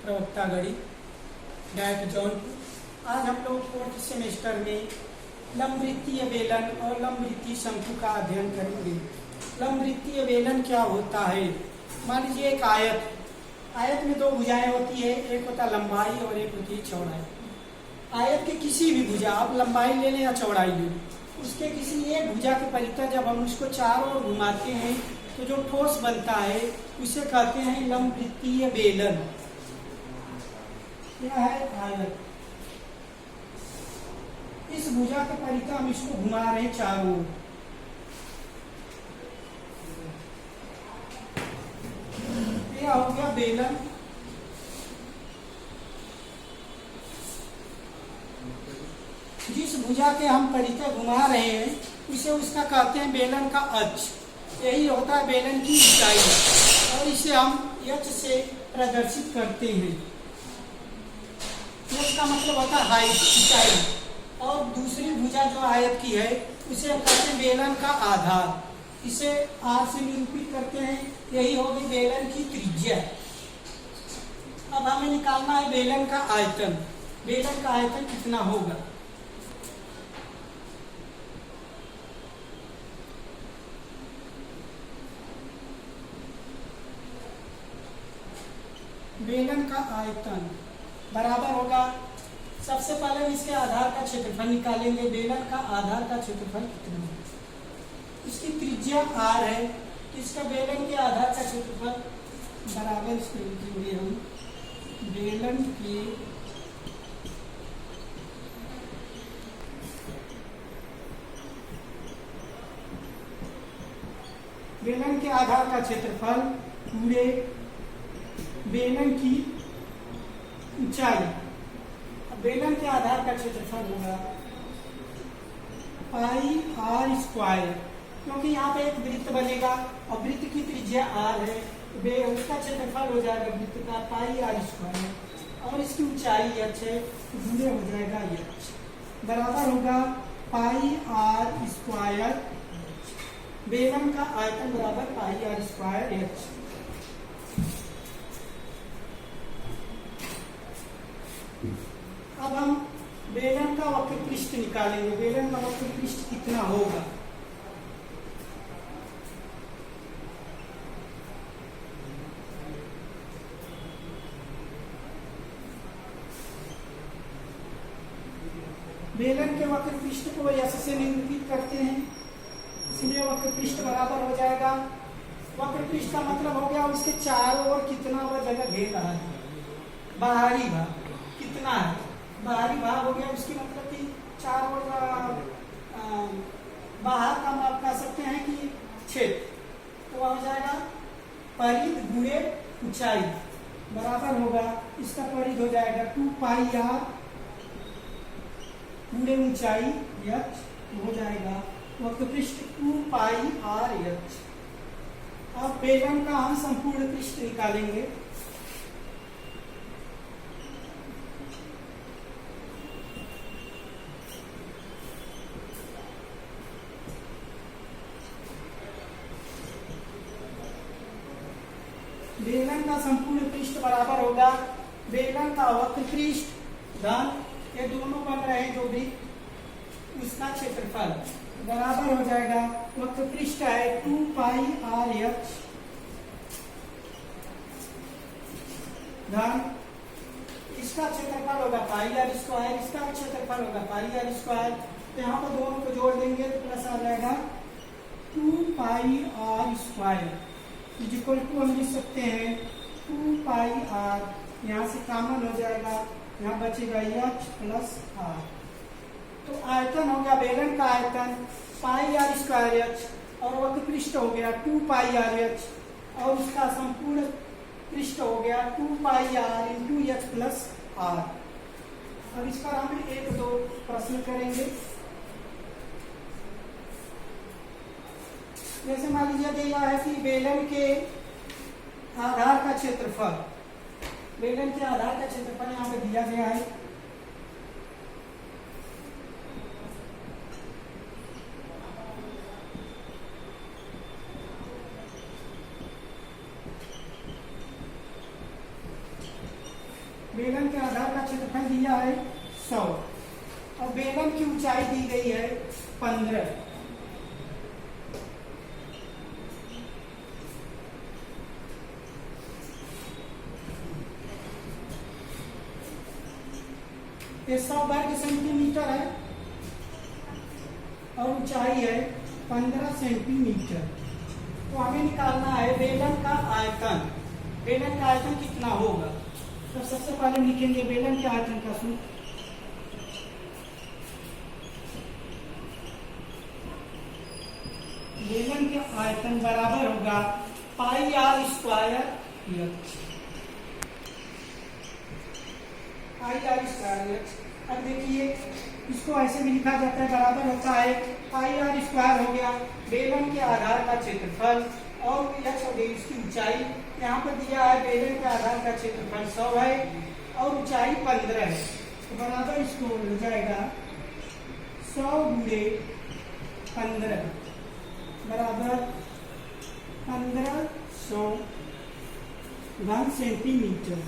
प्रवक्ता गणित डायट जौनपुर। आज हम लोग 4th सेमेस्टर में लंबवृत्तीय बेलन और लंबवृत्तीय शंकु का अध्ययन करेंगे। लंबवृत्तीय बेलन क्या होता है? मान लीजिए एक आयत, आयत में दो भुजाएं होती है, एक होता लंबाई और एक होती है चौड़ाई। आयत के किसी भी भुजा, आप लंबाई ले लें या चौड़ाई ले लें, उसके किसी एक भुजा के परितः जब हम उसको चारों ओर घुमाते हैं तो जो ठोस बनता है उसे कहते हैं लंबवृत्तीय बेलन। क्या है? आयत। इस भुजा के परितः हम इसको घुमा रहे हैं चारों ओर। यह हो गया बेलन। जिस भुजा के हम परितः घुमा रहे हैं उसे उसका कहते हैं बेलन का अक्ष। यही होता है बेलन की ऊंचाई और इसे हम यक्ष से प्रदर्शित करते हैं। यक्ष का मतलब होता है हाइट, ऊंचाई। और दूसरी भुजा जो आयत की है उसे हम कहते हैं बेलन का आधार। इसे आर से निरूपित करते हैं। यही होगी बेलन की त्रिज्या। अब हमें निकालना है बेलन का आयतन। बेलन का आयतन कितना होगा? बेलन का आयतन बराबर होगा, सबसे पहले इसके आधार का क्षेत्रफल निकालेंगे। बेलन का आधार का क्षेत्रफल कितना है? इसकी त्रिज्या r है, इसका बेलन के आधार का क्षेत्रफल बराबर इसको लिखेंगे हम बेलन के आधार का क्षेत्रफल पूरे बेलन की ऊंचाई। बेलन के आधार का क्षेत्रफल होगा पाई आर स्क्वायर, क्योंकि यहाँ पे एक वृत्त बनेगा और वृत्त की त्रिज्या r है, उसका क्षेत्रफल हो जाएगा वृत्त का पाई आर स्क्वायर और इसकी ऊंचाई h है, गुणे हो जाएगा h बराबर होगा पाई आर स्क्वायर। बेलन का आयतन बराबर पाई आर स्क्वायर h। अब हम बेलन का वक्र पृष्ठ निकालेंगे। बेलन का वक्र पृष्ठ कितना होगा? बेलन के वक्र पृष्ठ को यश से निरूपित करते हैं, इसलिए वक्र पृष्ठ बराबर हो जाएगा। वक्र पृष्ठ का मतलब हो गया उसके चारों ओर कितना वह जगह घेर रहा है। बाहरी भाग कितना है? बाहरी भाग हो गया उसकी मतलब कि चारों ओर बाहर का माप कह सकते हैं कि क्षेत्र, तो वह हो जाएगा परिध गुणे ऊंचाई बराबर होगा, इसका परिध हो जाएगा 2 पाई आर गुणे ऊंचाई h हो जाएगा वक्र पृष्ठ 2 पाई आर h। अब बेलन का हम संपूर्ण पृष्ठ निकालेंगे। बेलन का संपूर्ण पृष्ठ बराबर होगा बेलन का वक्र पृष्ठ धन ये दोनों बन रहे हैं जो भी उसका क्षेत्रफल बराबर हो जाएगा वक्र पृष्ठ है 2 पाई आर h धन इसका क्षेत्रफल होगा पाई आर स्क्वायर, इसका क्षेत्रफल होगा पाई आर स्क्वायर। तो यहाँ पर दोनों को जोड़ देंगे तो प्लस आ जाएगा 2 pi r square equal to हम लिख सकते हैं 2 पाई आर, यहाँ से कॉमन हो जाएगा, यहाँ बचेगा h प्लस आर। तो आयतन हो गया बेलन का आयतन पाई आर स्क्वायर h और वक्र पृष्ठ हो गया 2 पाई आर h और उसका संपूर्ण पृष्ठ हो गया 2 pi r into h plus r. अब इस पर हम एक दो प्रश्न करेंगे। जैसे मान लीजिए दिया है कि बेलन के आधार का क्षेत्रफल, बेलन के आधार का क्षेत्रफल यहाँ पे दिया गया है। बेलन के आधार का क्षेत्रफल दिया है 100 और बेलन की ऊंचाई दी गई है 15। ये 100 वर्ग सेंटीमीटर है और ऊंचाई है 15 सेंटीमीटर। तो हमें निकालना है बेलन का आयतन। बेलन का आयतन कितना होगा? तो सबसे पहले लिखेंगे बेलन के आयतन का सूत्र। बेलन के आयतन बराबर होगा pi r square h. Pi r square h. अब देखिए इसको ऐसे भी लिखा जाता है, बराबर होता है पाई आर स्क्वायर हो गया बेलन के आधार का क्षेत्रफल और एच हो गई इसकी ऊंचाई। यहाँ पर दिया है बेलन के आधार का क्षेत्रफल 100 है और ऊंचाई 15 है, तो बराबर इसको हो जाएगा 100 गुणे 15 बराबर 1500 घन सेंटीमीटर।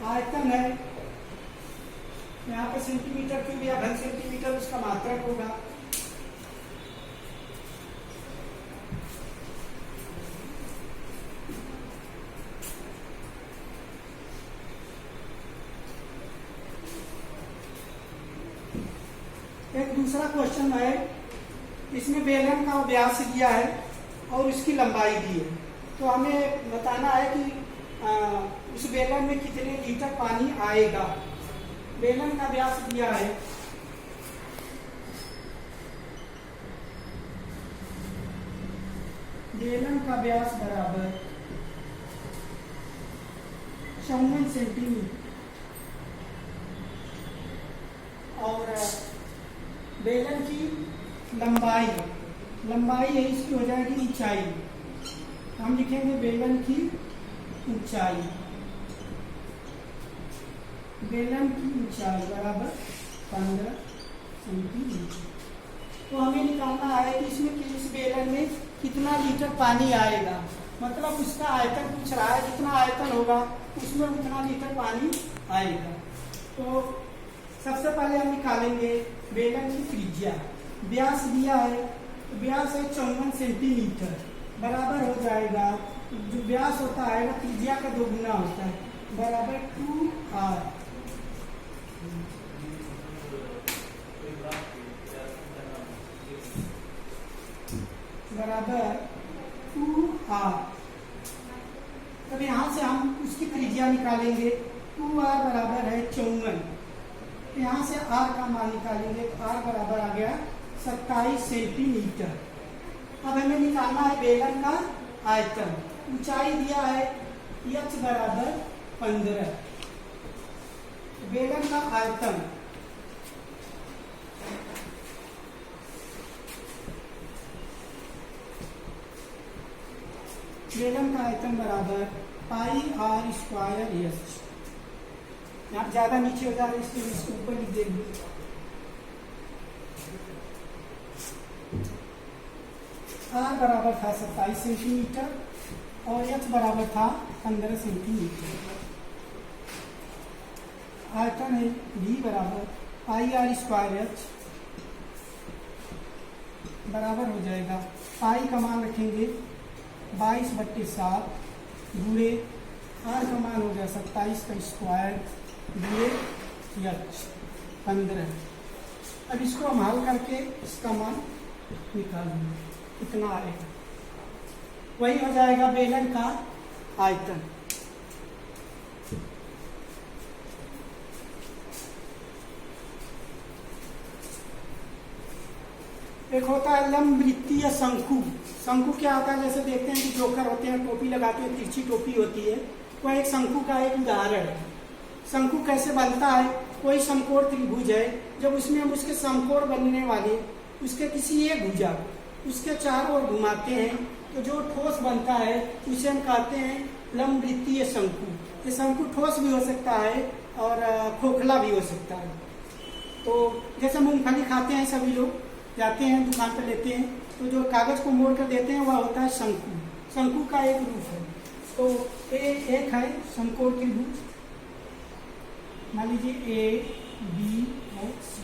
आयतन है यहाँ पर सेंटीमीटर क्यूब या घन सेंटीमीटर उसका मात्रक होगा। एक दूसरा क्वेश्चन है, इसमें बेलन का व्यास दिया है और इसकी लंबाई दी है, तो हमें बताना है कि उस बेलन में कितने लीटर पानी आएगा। बेलन का व्यास दिया है बेलन का व्यास बराबर 54 सेंटीमीटर और बेलन की लंबाई है इसकी हो जाएगी ऊंचाई। हम लिखेंगे बेलन की ऊंचाई। बेलन की ऊंचाई बराबर 15 सेंटीमीटर। तो हमें निकालना है कि इसमें इस बेलन में कितना लीटर पानी आएगा, मतलब उसका आयतन पूछ रहा है, जितना आयतन होगा उसमें उतना लीटर पानी आएगा। तो सबसे पहले हम निकालेंगे बेलन की त्रिज्या। व्यास दिया है, तो व्यास है 54 सेंटीमीटर बराबर हो जाएगा, जो व्यास होता है वो त्रिज्या का 2 गुना होता है, बराबर 2r बराबर 2r। तब यहाँ से हम उसकी त्रिज्या निकालेंगे। 2r बराबर है 54, यहाँ से r का मान निकालेंगे, तो r बराबर आ गया 27 सेंटीमीटर। अब हमें निकालना है बेलन का आयतन। ऊंचाई दिया है h बराबर 15। बेलन का आयतन बराबर पाई आर स्क्वायर एच। आप ज्यादा नीचे हो जा रहे इसलिए इसको ऊपर लिख देंगे। आर बराबर था 27 सेंटीमीटर और एच बराबर था 15 सेंटीमीटर। आयतन है बी बराबर पाई आर स्क्वायर एच बराबर हो जाएगा, पाई का मान रखेंगे 22/7 गुणे आर का मान हो गया 27 का स्क्वायर गुणे एच 15। अब इसको हम हल करके इसका मान निकालेंगे, कितना आएगा, वही हो जाएगा बेलन का आयतन। एक होता है लंब वृत्तीय शंकु। शंकु क्या होता है, जैसे देखते हैं कि जोकर होते हैं, टोपी लगाते हैं, तिरछी टोपी होती है, वह एक शंकु का एक उदाहरण है। शंकु कैसे बनता है, कोई समकोण त्रिभुज है, जब उसमें हम उसके समकोण बनने वाले उसके किसी एक भुजा उसके चारों ओर घुमाते हैं तो जो ठोस बनता है उसे हम कहते हैं लंब वृत्तीय शंकु। ये शंकु ठोस भी हो सकता है और खोखला भी हो सकता है। तो जैसे मूंगफली खाते हैं सभी लोग, जाते हैं दुकान पर लेते हैं, तो जो कागज को मोड़ कर देते हैं वह होता है शंकु। शंकु का एक रूप है। तो एक है समकोण त्रिभुज, मान लीजिए ए बी और सी।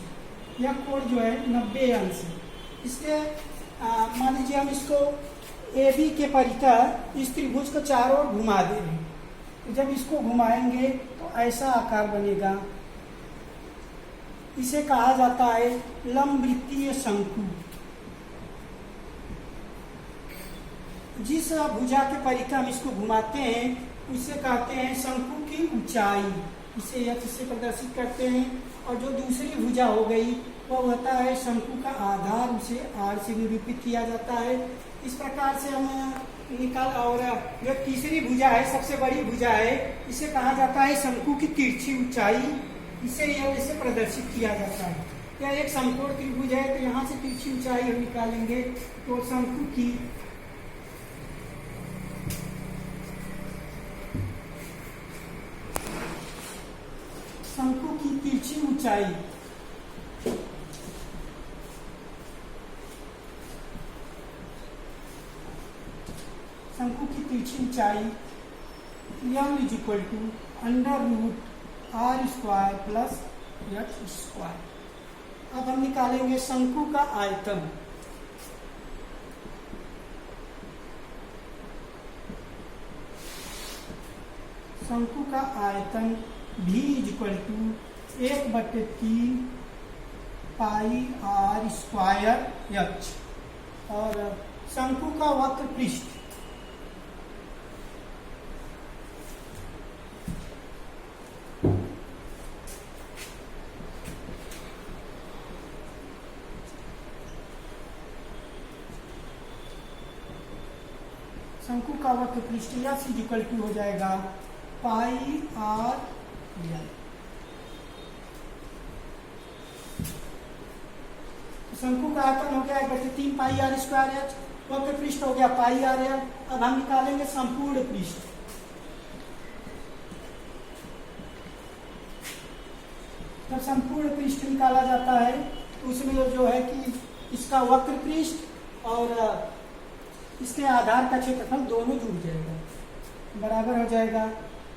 यह कोण जो है 90 अंश है। इसके मान लीजिए हम इसको ए बी के परितः इस त्रिभुज को चारों ओर घुमा दे रहे हैं। तो जब इसको घुमाएंगे तो ऐसा आकार बनेगा। इसे कहा जाता है लंबवृत्तीय शंकु। जिस भुजा के परितः हम इसको घुमाते हैं उसे कहते हैं शंकु की ऊंचाई। इसे एच से प्रदर्शित करते हैं। और जो दूसरी भुजा हो गई वह होता है शंकु का आधार, उसे आर से निरूपित किया जाता है। इस प्रकार से हम निकाल। और जो तीसरी भुजा है, सबसे बड़ी भुजा है, इसे कहा जाता है शंकु की तिरछी ऊंचाई। इसे एल से प्रदर्शित किया जाता है। यह एक समकोण त्रिभुज है, तो यहाँ से तिरछी ऊंचाई हम निकालेंगे तो शंकु की तिरछी ऊंचाई m equal to √r² plus h²। अब हम निकालेंगे शंकु का आयतन। शंकु का आयतन v equal to 1/3 πr² h। और शंकु का वक्र पृष्ठ s इक्वल टू हो जाएगा πr²। शंकु का आयतन हो गया 1/3 πr²h। वक्र पृष्ठ हो गया πr²। अब हम निकालेंगे संपूर्ण पृष्ठ। जब संपूर्ण पृष्ठ निकाला जाता है तो उसमें जो है कि इसका वक्र पृष्ठ और इसके आधार का क्षेत्रफल दोनों जुड़ जाएगा, बराबर हो जाएगा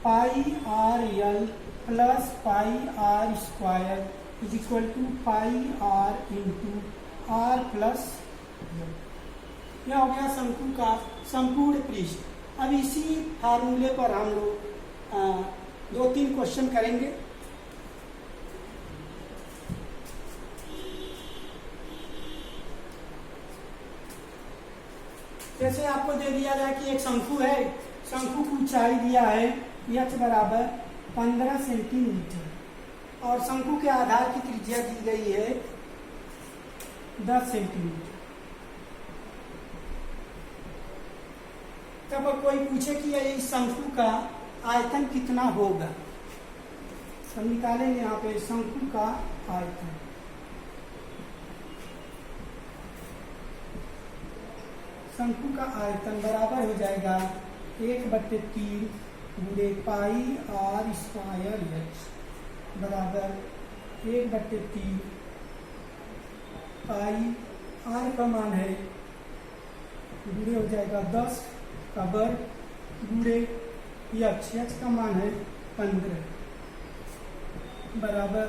πr_l plus πr² is equal to πr into r plus. यह हो गया शंकु का संपूर्ण पृष्ठ। अब इसी फार्मूले पर हम लोग 2-3 क्वेश्चन करेंगे। जैसे आपको दे दिया जाए कि एक शंकु है, शंकु की ऊंचाई दिया है h बराबर 15 सेंटीमीटर और शंकु के आधार की त्रिज्या दी गई है 10 सेंटीमीटर। तब कोई पूछे कि इस शंकु का आयतन कितना होगा, हम निकालेंगे यहाँ पे शंकु का आयतन। शंकु का आयतन बराबर हो जाएगा 1/3 πr² बराबर 1/3 पाई। r का मान है गुणे हो जाएगा 10 का वर्ग गुणे h का मान है 15 बराबर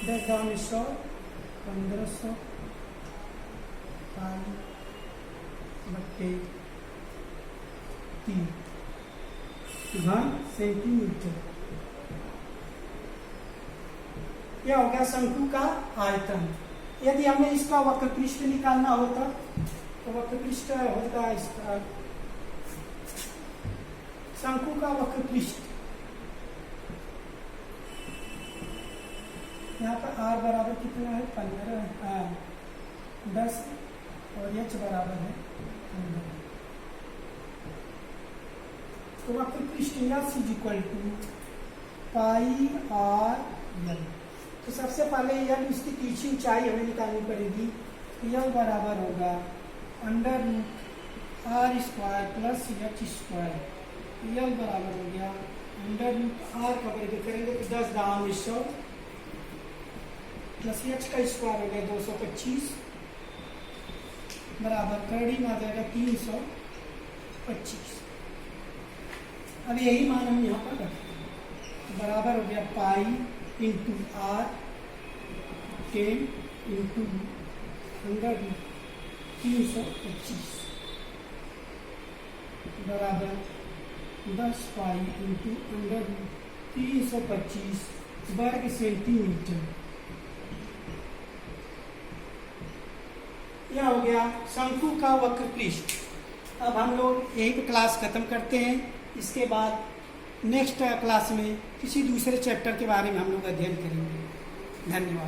10⁻100 1500 π/3 घन सेंटीमीटर। यह हो गया शंकु का आयतन। यदि हमें इसका वक्र पृष्ठ निकालना होता तो वक्र पृष्ठ होता इसका शंकु का वक्र पृष्ठ, यहाँ पर r बराबर कितना है 15 10 और h बराबर है 15। तो वक्र पृष्ठ इज इक्वल टू πr_l। तो सबसे पहले यल उसकी तिरछी ऊंचाई हमें निकालनी पड़ेगी। यल बराबर होगा √r² प्लस h²। यल बराबर हो गया √r का वर्ग करेंगे तो 10⁻100 प्लस h का स्क्वायर हो गया 225 बराबर करड़ी में आ जाएगा 325। अब यही मान हम यहाँ पर रखें, बराबर हो गया पाई इंटू आर 10 इंटू 100 325 बराबर 10 पाई इंटू 325 वर्ग सेंटीमीटर। यह हो गया शंकु का वक्र पृष्ठ। अब हम लोग यही पे क्लास खत्म करते हैं। इसके बाद नेक्स्ट क्लास में किसी दूसरे चैप्टर के बारे में हम लोग अध्ययन करेंगे। धन्यवाद।